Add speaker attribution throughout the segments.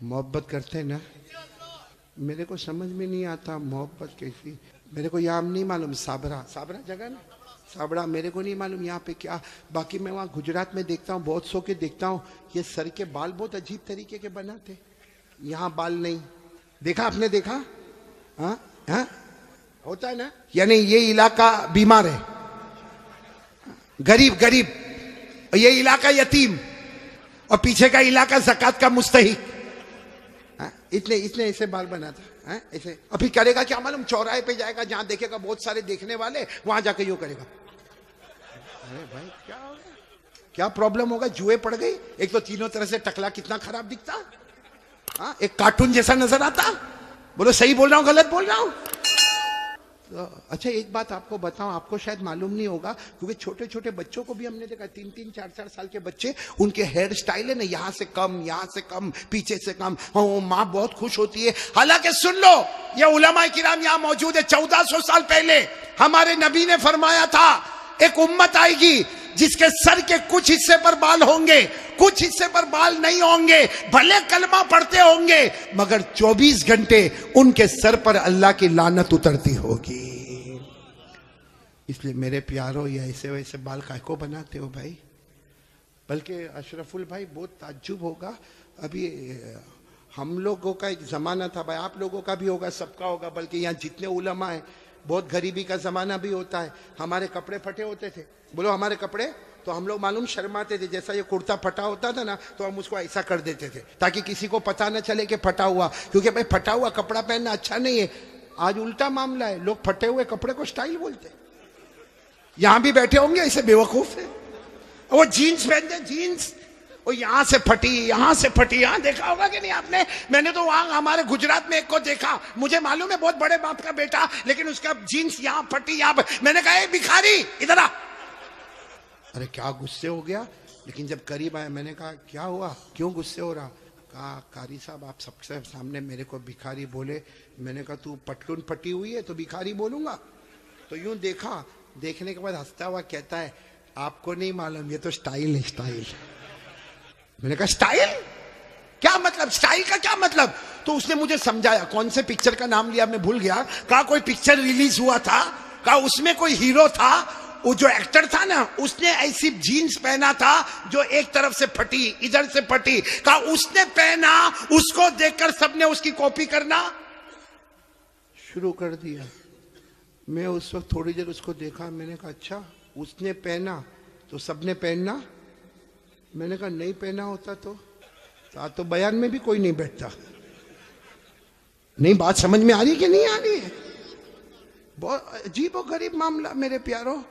Speaker 1: मोहब्बत करते हैं ना, मेरे को समझ में नहीं आता मोहब्बत कैसी। मेरे को यहाँ नहीं मालूम, साबरा साबरा जगह ना, साबरा मेरे को नहीं मालूम यहाँ पे क्या। बाकी मैं वहाँ गुजरात में देखता हूँ, बहुत सौ के देखता हूँ, ये सर के बाल बहुत अजीब तरीके के बनाते, यहाँ बाल नहीं। देखा आपने, देखा? हाँ हाँ, होता है ना। यानी ये इलाका बीमार है, गरीब गरीब, ये इलाका यतीम, और पीछे का इलाका ज़कात का मुस्तहिक। इतने इतने ऐसे बाल बनाता है ऐसे। अभी करेगा क्या मालूम, चौराहे पे जाएगा, जहां देखेगा बहुत सारे देखने वाले, वहां जाके यूं करेगा। अरे भाई क्या हो गया, क्या प्रॉब्लम होगा? जुए पड़ गई। एक तो तीनों तरह से टकला कितना खराब दिखता, हाँ, एक कार्टून जैसा नजर आता। बोलो सही बोल रहा हूं गलत बोल रहा हूं? तो अच्छा एक बात आपको बताऊं, आपको शायद मालूम नहीं होगा, क्योंकि छोटे छोटे बच्चों को भी हमने देखा, 3-3, 4-4 साल के बच्चे, उनके हेयर स्टाइल है ना, यहाँ से कम, यहाँ से कम, पीछे से कम। माँ बहुत खुश होती है। हालांकि सुन लो, ये उलमा किराम यहाँ मौजूद है। 1400 साल पहले हमारे नबी ने फरमाया था, एक उम्मत आएगी जिसके सर के कुछ हिस्से पर बाल होंगे, कुछ हिस्से पर बाल नहीं होंगे, भले कलमा पढ़ते होंगे, मगर 24 घंटे उनके सर पर अल्लाह की लानत उतरती होगी। इसलिए मेरे प्यारो, ये ऐसे वैसे बाल काय को बनाते हो भाई? बल्कि अशरफुल भाई बहुत ताज्जुब होगा, अभी हम लोगों का एक जमाना था भाई, आप लोगों का भी होगा, सबका होगा, बल्कि यहाँ जितने उलमा है, बहुत गरीबी का जमाना भी होता है। हमारे कपड़े फटे होते थे, बोलो हमारे कपड़े, तो हम लोग मालूम शर्माते थे। जैसा ये कुर्ता फटा होता था ना, तो हम उसको ऐसा कर देते थे ताकि किसी को पता न चले कि फटा हुआ, क्योंकि भाई फटा हुआ कपड़ा पहनना अच्छा नहीं है। आज उल्टा मामला है, लोग फटे हुए कपड़े को स्टाइल बोलते हैं। यहां भी बैठे होंगे ऐसे बेवकूफ है, वो जीन्स पहनते, जीन्स वो यहां से फटी, यहां से फटी। यहां देखा होगा कि नहीं आपने? मैंने तो वहां हमारे गुजरात में एक को देखा, मुझे मालूम है बहुत बड़े बाप का बेटा, लेकिन उसका जीन्स यहां फटी, यहां। मैंने कहा ए भिखारी इधर आ। अरे क्या गुस्से हो गया, लेकिन जब करीब आया मैंने कहा क्या हुआ, क्यों गुस्से हो रहा? कहा कारी साहब आप सबसे सामने मेरे को भिखारी बोले। मैंने कहा तू पटलून फटी हुई है तो भिखारी बोलूंगा? तो यूं देखा, देखने के बाद हंसता हुआ कहता है आपको नहीं मालूम, ये तो स्टाइल है, स्टाइल। मैंने कहा स्टाइल क्या मतलब, स्टाइल का क्या मतलब? तो उसने मुझे समझाया, कौन से पिक्चर का नाम लिया मैं भूल गया। कहा कोई पिक्चर रिलीज हुआ था, कहा उसमें कोई हीरो था, वो जो एक्टर था ना, उसने ऐसी जीन्स पहना था जो एक तरफ से फटी, इधर से फटी। कहा उसने पहना, उसको देखकर सबने उसकी कॉपी करना शुरू कर दिया। मैं उस वक्त थोड़ी देर उसको देखा, मैंने कहा अच्छा उसने पहना तो सबने पहनना? मैंने कहा नहीं पहना होता तो बयान में भी कोई नहीं बैठता। नहीं बात समझ में आ रही कि नहीं आ रही है? बहुत अजीब और गरीब मामला मेरे प्यारो।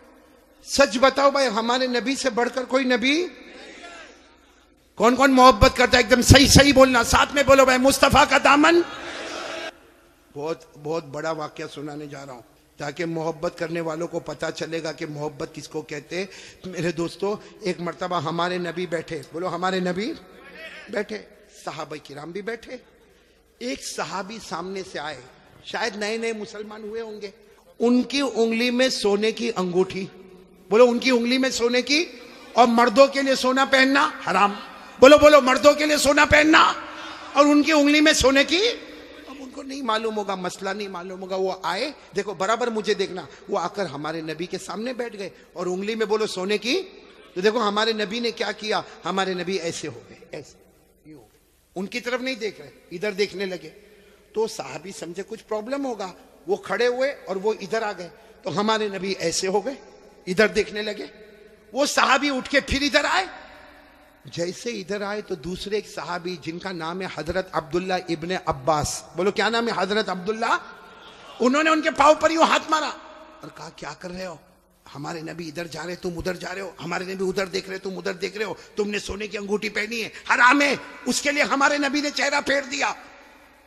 Speaker 1: सच बताओ भाई, हमारे नबी से बढ़कर कोई नबी? कौन कौन मोहब्बत करता है? एकदम सही सही बोलना, साथ में बोलो भाई, मुस्तफा का दामन। बहुत बहुत बड़ा वाकया सुनाने जा रहा हूं, ताकि मोहब्बत करने वालों को पता चलेगा कि मोहब्बत किसको कहते हैं। मेरे दोस्तों, एक मर्तबा हमारे नबी बैठे, बोलो हमारे नबी बैठे, सहाबा किराम भी बैठे। एक सहाबी सामने से आए, शायद नए नए मुसलमान हुए होंगे। उनकी उंगली में सोने की अंगूठी, बोलो उनकी उंगली में सोने की, और मर्दों के लिए सोना पहनना हराम। बोलो बोलो, मर्दों के लिए सोना पहनना और उनकी उंगली में सोने की। उनको नहीं मालूम होगा, मसला नहीं मालूम होगा। वो आए, देखो बराबर मुझे देखना, वो आकर हमारे नबी के सामने बैठ गए और उंगली में बोलो सोने की। तो देखो हमारे नबी ने क्या किया, हमारे नबी ऐसे हो गए, ऐसे ये हो गए, उनकी तरफ नहीं देख रहे, इधर देखने लगे। तो साहबी समझे कुछ प्रॉब्लम होगा, वो खड़े हुए और वो इधर आ गए। तो हमारे नबी ऐसे हो गए, इधर देखने लगे। वो साहबी उठ के फिर इधर आए। जैसे इधर आए तो दूसरे एक सहाबी जिनका नाम है हजरत अब्दुल्ला इब्ने अब्बास, बोलो क्या नाम है? हजरत अब्दुल्ला। उन्होंने उनके पांव पर यूं हाथ मारा और कहा क्या कर रहे हो? हमारे नबी इधर जा रहे, तुम उधर जा रहे हो। हमारे नबी उधर देख रहे, तुम उधर देख रहे हो। तुमने सोने की अंगूठी पहनी है, हराम है। उसके लिए हमारे नबी ने चेहरा फेर दिया।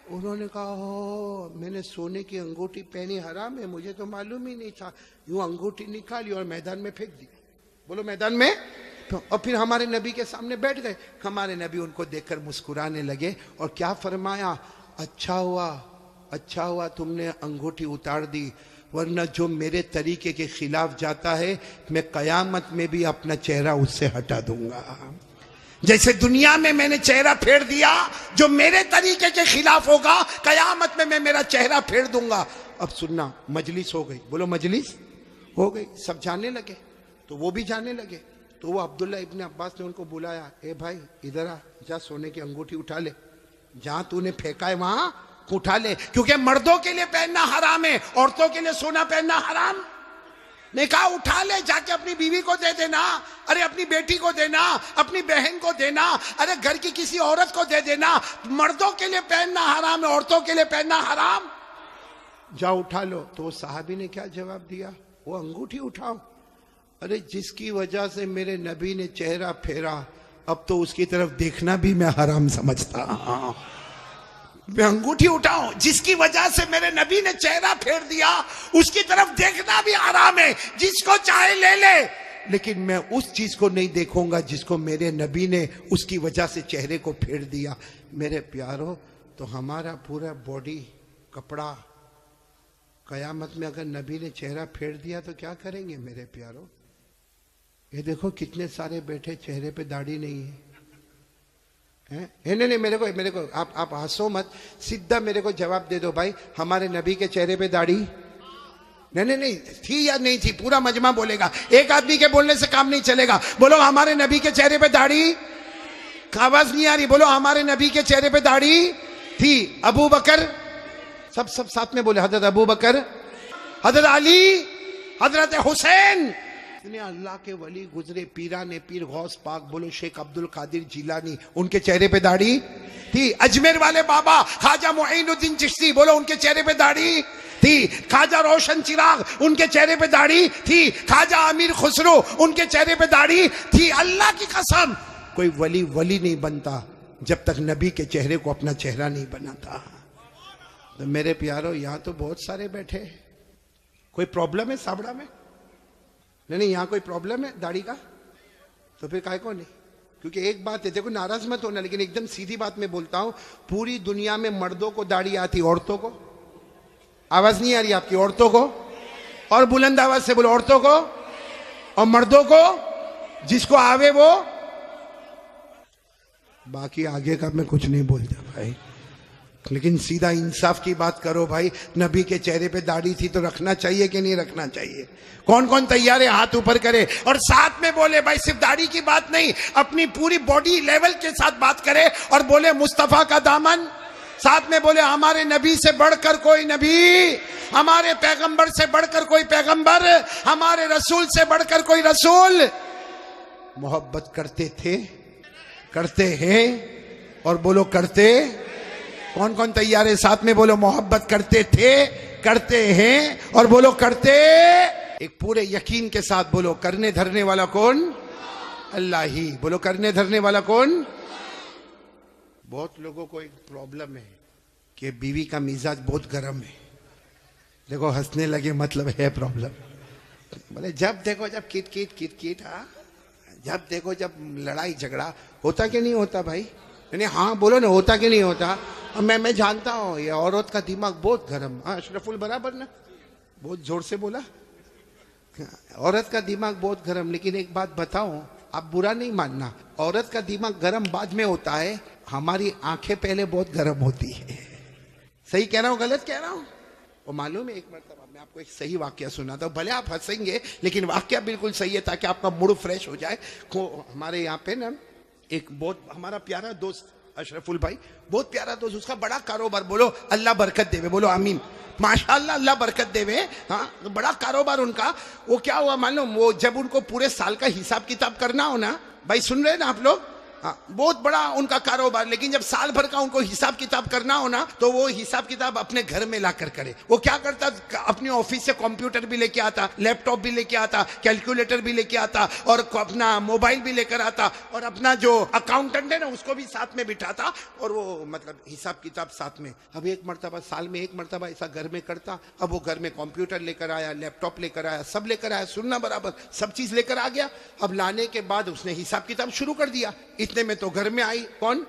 Speaker 1: उन्होंने कहा हो, मैंने सोने की अंगूठी पहनी, हराम है, मुझे तो मालूम ही नहीं था। यूं अंगूठी निकाली और मैदान में फेंक दी। बोलो मैदान में। और फिर हमारे नबी के सामने बैठ गए। हमारे नबी उनको देखकर मुस्कुराने लगे और क्या फरमाया, अच्छा हुआ तुमने अंगूठी उतार दी, वरना जो मेरे तरीके के खिलाफ जाता है मैं कयामत में भी अपना चेहरा उससे हटा दूंगा। जैसे दुनिया में मैंने चेहरा फेर दिया, जो मेरे तरीके के खिलाफ होगा कयामत में मैं मेरा चेहरा फेर दूंगा। अब सुनना, मजलिस हो गई, बोलो मजलिस हो गई, सब जाने लगे, तो वो भी जाने लगे। तो वो अब्दुल्ला इब्ने अब्बास ने उनको बुलाया, ए भाई इधर आ, जा सोने की अंगूठी उठा ले, जहां तूने फेंका है वहां उठा ले, क्योंकि मर्दों के लिए पहनना हराम है, औरतों के लिए सोना पहनना हराम। ने कहा उठा ले, जाके अपनी बीवी को दे देना, अरे अपनी बेटी को देना, अपनी बहन को देना, अरे घर की किसी औरत को दे देना। मर्दों के लिए पहनना हराम है, औरतों के लिए पहनना हराम। जा उठा लो। तो वो साहबी ने क्या जवाब दिया, वो अंगूठी उठाओ, अरे जिसकी वजह से मेरे नबी ने चेहरा फेरा, अब तो उसकी तरफ देखना भी मैं हराम समझता। मैं अंगूठी उठाऊं, जिसकी वजह से मेरे नबी ने चेहरा फेर दिया, उसकी तरफ देखना भी हराम है। जिसको चाहे ले ले, लेकिन मैं उस चीज को नहीं देखूंगा जिसको मेरे नबी ने उसकी वजह से चेहरे को फेर दिया। मेरे प्यारो, तो हमारा पूरा बॉडी कपड़ा कयामत में अगर नबी ने चेहरा फेर दिया तो क्या करेंगे मेरे प्यारो? ये देखो कितने सारे बैठे, चेहरे पे दाढ़ी नहीं है, है? नहीं, मेरे को आप हंसो मत, सीधा मेरे को जवाब दे दो भाई, हमारे नबी के चेहरे पे दाढ़ी नहीं थी या नहीं थी? पूरा मजमा बोलेगा, एक आदमी के बोलने से काम नहीं चलेगा। बोलो हमारे नबी के चेहरे पे दाढ़ी, आवाज नहीं आ रही, बोलो हमारे नबी के चेहरे पे दाढ़ी थी। अबू बकर, सब साथ में बोले, हजरत अबू बकर, हजरत अली, हजरत हुसैन, अल्लाह के वली गुजरे, पीराने पीर गौस पाक, बोलो शेख अब्दुल कादिर जिलानी, उनके चेहरे पे दाढ़ी थी। अजमेर वाले बाबा ख्वाजा मुईनुद्दीन चिश्ती, बोलो उनके चेहरे पे दाढ़ी थी। ख्वाजा रोशन चिराग, उनके चेहरे पे दाढ़ी थी। ख्वाजा अमीर खुसरो, उनके चेहरे पे दाढ़ी थी। अल्लाह की कसम, कोई वली नहीं बनता जब तक नबी के चेहरे को अपना चेहरा नहीं बनाता। तो मेरे प्यारो, यहां तो बहुत सारे बैठे, कोई प्रॉब्लम है साबड़ा में? नहीं, यहाँ कोई प्रॉब्लम है दाढ़ी का? तो फिर काहे को नहीं? क्योंकि एक बात है, देखो नाराज मत होना, लेकिन एकदम सीधी बात मैं बोलता हूं, पूरी दुनिया में मर्दों को दाढ़ी आती, औरतों को? आवाज नहीं आ रही आपकी? औरतों को? और बुलंद आवाज से बोलो, औरतों को और मर्दों को, जिसको आवे वो। बाकी आगे का मैं कुछ नहीं बोलता भाई, लेकिन सीधा इंसाफ की बात करो भाई। नबी के चेहरे पे दाढ़ी थी तो रखना चाहिए कि नहीं रखना चाहिए? कौन कौन तैयार है हाथ ऊपर करे और साथ में बोले भाई, सिर्फ दाढ़ी की बात नहीं, अपनी पूरी बॉडी लेवल के साथ बात करे और बोले मुस्तफा का दामन, साथ में बोले हमारे नबी से बढ़कर कोई नबी, हमारे पैगंबर से बढ़कर कोई पैगंबर, हमारे रसूल से बढ़कर कोई रसूल। मोहब्बत करते थे, करते हैं, और बोलो करते। कौन कौन तैयार है? साथ में बोलो मोहब्बत करते थे, करते हैं, और बोलो करते। एक पूरे यकीन के साथ बोलो, करने धरने वाला कौन? अल्लाह ही। बोलो करने धरने वाला कौन? बहुत लोगों को एक प्रॉब्लम है कि बीवी का मिजाज बहुत गर्म है। देखो हंसने लगे, मतलब है प्रॉब्लम। बोले जब देखो जब किट किट किट किट, हाँ, जब देखो जब लड़ाई झगड़ा होता कि नहीं होता भाई? नहीं, हाँ बोलो ना, होता कि नहीं होता? मैं जानता हूँ ये औरत का दिमाग बहुत गर्म। हाँ अशरफुल बराबर ना, बहुत जोर से बोला, औरत का दिमाग बहुत गर्म। लेकिन एक बात बताऊं, आप बुरा नहीं मानना, औरत का दिमाग गर्म बाद में होता है, हमारी आंखें पहले बहुत गर्म होती है। सही कह रहा हूँ गलत कह रहा हूँ? वो मालूम है, एक मरतबा मैं आपको एक सही वाकया सुनाता हूँ, भले आप हंसेंगे लेकिन वाकया बिल्कुल सही है, ताकि आपका मूड फ्रेश हो जाए। हमारे यहाँ पे ना एक बहुत हमारा प्यारा दोस्त अशरफुल भाई, बहुत प्यारा दोस्त, उसका बड़ा कारोबार, बोलो अल्लाह बरकत देवे, बोलो आमीन, माशाअल्लाह अल्लाह बरकत देवे। हाँ, बड़ा कारोबार उनका। वो क्या हुआ मालूम, वो जब उनको पूरे साल का हिसाब किताब करना हो ना, भाई सुन रहे हैं ना आप लोग? हाँ, बहुत बड़ा उनका कारोबार, लेकिन जब साल भर का उनको हिसाब किताब करना हो ना, तो वो हिसाब किताब अपने घर में लाकर करे। वो क्या करता, अपने ऑफिस से कंप्यूटर भी लेके आता, लैपटॉप भी लेके आता, कैलकुलेटर भी लेके आता, और अपना मोबाइल भी लेकर आता, और अपना जो अकाउंटेंट है ना उसको भी साथ में बिठाता, और वो मतलब हिसाब किताब साथ में। अब एक मरतबा साल में एक मरतबा ऐसा घर में करता। अब वो घर में कंप्यूटर लेकर आया, लैपटॉप लेकर आया, सब लेकर आया, सुनना बराबर, सब चीज लेकर आ गया। अब लाने के बाद उसने हिसाब किताब शुरू कर दिया। इतने में तो घर में आई कौन?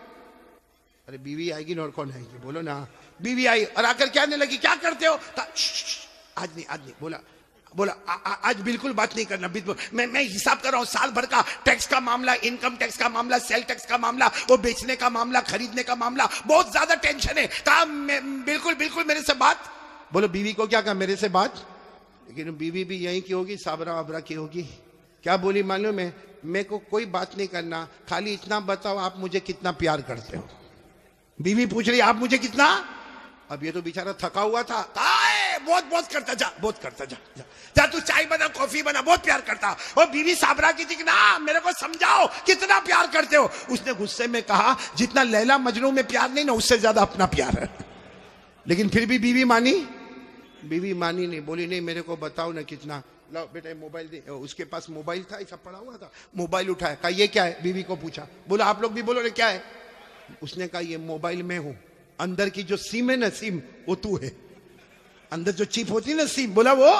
Speaker 1: अरे बीवी आएगी ना, और कौन आएगी? बोलो ना। बीवी आई और आकर कहने लगी क्या करते हो? आज नहीं बोला, बोला आज बिल्कुल बात नहीं करना, मैं हिसाब कर रहा हूं साल भर का टैक्स का मामला, इनकम टैक्स का मामला, सेल टैक्स का मामला, वो बेचने का मामला, खरीदने का मामला, बहुत ज्यादा टेंशन है। कहा बिल्कुल बिल्कुल मेरे से बात। बोलो बीवी को क्या कहा, मेरे से बात। लेकिन बीवी भी यही की होगी, साबरा वाबरा की होगी। क्या बोली मालूम है, मेरे को कोई बात नहीं करना, खाली इतना बताओ आप मुझे कितना प्यार करते हो। बीवी पूछ रही आप मुझे कितना। अब ये तो बेचारा थका हुआ था, बहुत बहुत करता जा, बहुत करता जा, जा, जा तू चाय बना, कॉफी बना, बहुत प्यार करता। और बीवी साबरा की थी ना, मेरे को समझाओ कितना प्यार करते हो। उसने गुस्से में कहा जितना लैला मजनू में प्यार नहीं ना, उससे ज्यादा अपना प्यार है। लेकिन फिर भी बीवी मानी, बीवी मानी नहीं, बोली नहीं मेरे को बताओ ना कितना। लो बेटा मोबाइल दे। उसके पास मोबाइल था, ऐसा पड़ा हुआ था, मोबाइल उठाया, कहा ये क्या है। बीवी को पूछा, बोला आप लोग भी बोलो ना क्या है। उसने कहा ये मोबाइल में हूं, अंदर की जो सिम है ना, सिम वो तू है, अंदर जो चिप होती है ना सिम, बोला वो।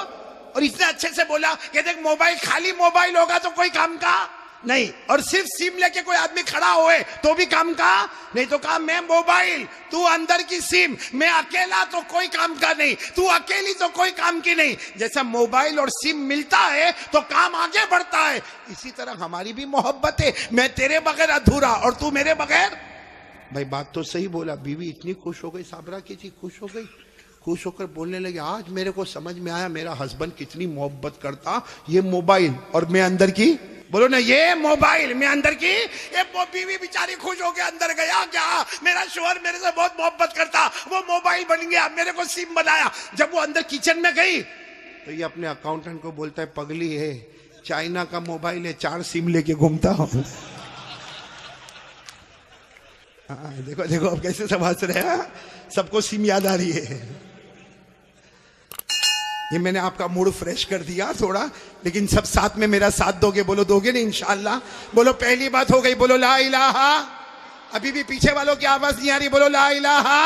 Speaker 1: और इतने अच्छे से बोला कि देख मोबाइल खाली मोबाइल होगा तो कोई काम का नहीं, और सिर्फ सिम लेके कोई आदमी खड़ा होए तो भी काम का नहीं। तो कहा मैं मोबाइल, तू अंदर की सिम, मैं अकेला तो कोई काम का नहीं, तू अकेली तो कोई काम की नहीं। जैसा मोबाइल और सिम मिलता है तो काम आगे बढ़ता है, इसी तरह हमारी भी मोहब्बत है। मैं तेरे बगैर अधूरा और तू मेरे बगैर। भाई बात तो सही बोला। बीवी इतनी खुश हो गई, साबरा की थी, खुश हो गई, खुश होकर बोलने लगी आज मेरे को समझ में आया मेरा हस्बैंड कितनी मोहब्बत करता, ये मोबाइल और मैं अंदर की। बोलो ना, ये मोबाइल में अंदर की। ये बीवी बेचारी खुश होकर अंदर गया, क्या मेरा शोहर मेरे से बहुत मोहब्बत करता, वो मोबाइल बन गया, मेरे को सिम बनाया। जब वो अंदर किचन में गई तो ये अपने अकाउंटेंट को बोलता है पगली है, चाइना का मोबाइल है, 4 सिम लेके घूमता हूं। हाँ, देखो देखो अब कैसे समझ रहे हैं, सबको सिम याद आ रही है। ये मैंने आपका मूड फ्रेश कर दिया थोड़ा, लेकिन सब साथ में मेरा साथ दोगे। बोलो दोगे ना इंशाअल्लाह। बोलो पहली बात हो गई, बोलो ला इलाहा। अभी भी पीछे वालों की आवाज नहीं आ रही, बोलो ला इलाहा।